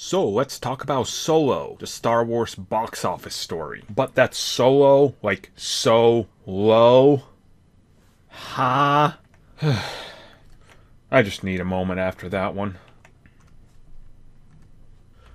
So let's talk about Solo, the Star Wars box office story. But that's Solo, like so low. Ha. I just need a moment after that one.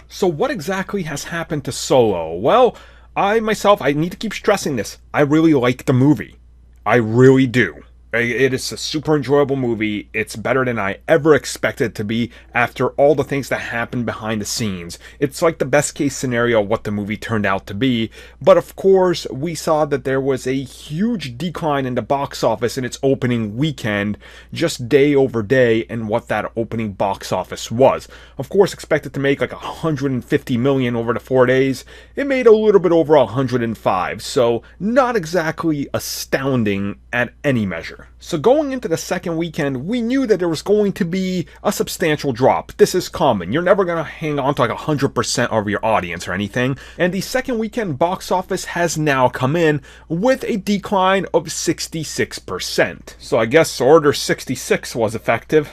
So what exactly has happened to Solo? Well, I need to keep stressing this. I really like the movie. I really do. It is a super enjoyable movie. It's better than I ever expected it to be after all the things that happened behind the scenes. It's like the best case scenario of what the movie turned out to be. But of course, we saw that there was a huge decline in the box office in its opening weekend, just day over day, and what that opening box office was. Of course, expected to make like 150 million over the 4 days. It made a little bit over 105, so not exactly astounding at any measure. So going into the second weekend, we knew that there was going to be a substantial drop. This is common. You're never going to hang on to like 100% of your audience or anything. And the second weekend box office has now come in with a decline of 66%. So I guess Order 66 was effective.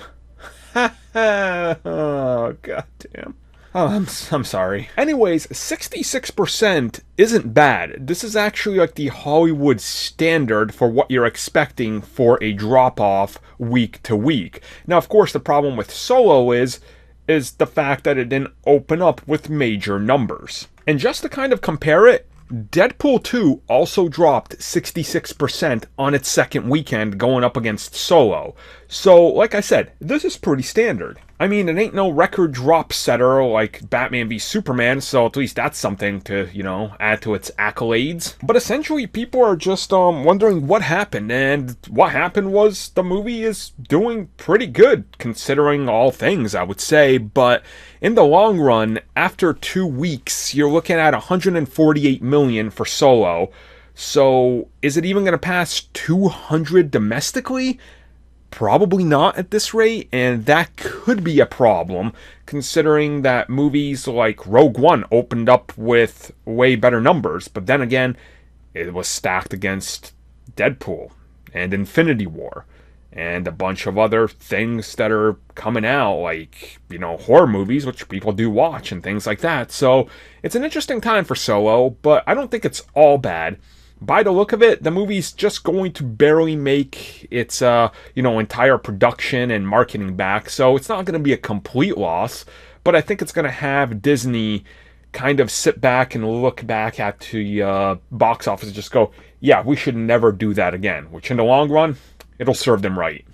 Oh, goddamn. Oh, I'm sorry. Anyways, 66% isn't bad. This is actually like the Hollywood standard for what you're expecting for a drop-off week to week. Now, of course, the problem with Solo is the fact that it didn't open up with major numbers. And just to kind of compare it, Deadpool 2 also dropped 66% on its second weekend going up against Solo. So, like I said, this is pretty standard. I mean, it ain't no record drop setter like Batman v Superman, so at least that's something to, add to its accolades. But essentially, people are just wondering what happened, and what happened was the movie is doing pretty good, considering all things, I would say, but in the long run, after 2 weeks, you're looking at 148 million for Solo. So, is it even going to pass 200 domestically? Probably not at this rate, and that could be a problem, considering that movies like Rogue One opened up with way better numbers, but then again, it was stacked against Deadpool and Infinity War, and a bunch of other things that are coming out, like, horror movies, which people do watch, and things like that. So, it's an interesting time for Solo, but I don't think it's all bad. By the look of it, the movie's just going to barely make its, entire production and marketing back, so it's not going to be a complete loss, but I think it's going to have Disney kind of sit back and look back at the box office and just go, yeah, we should never do that again, which in the long run, it'll serve them right.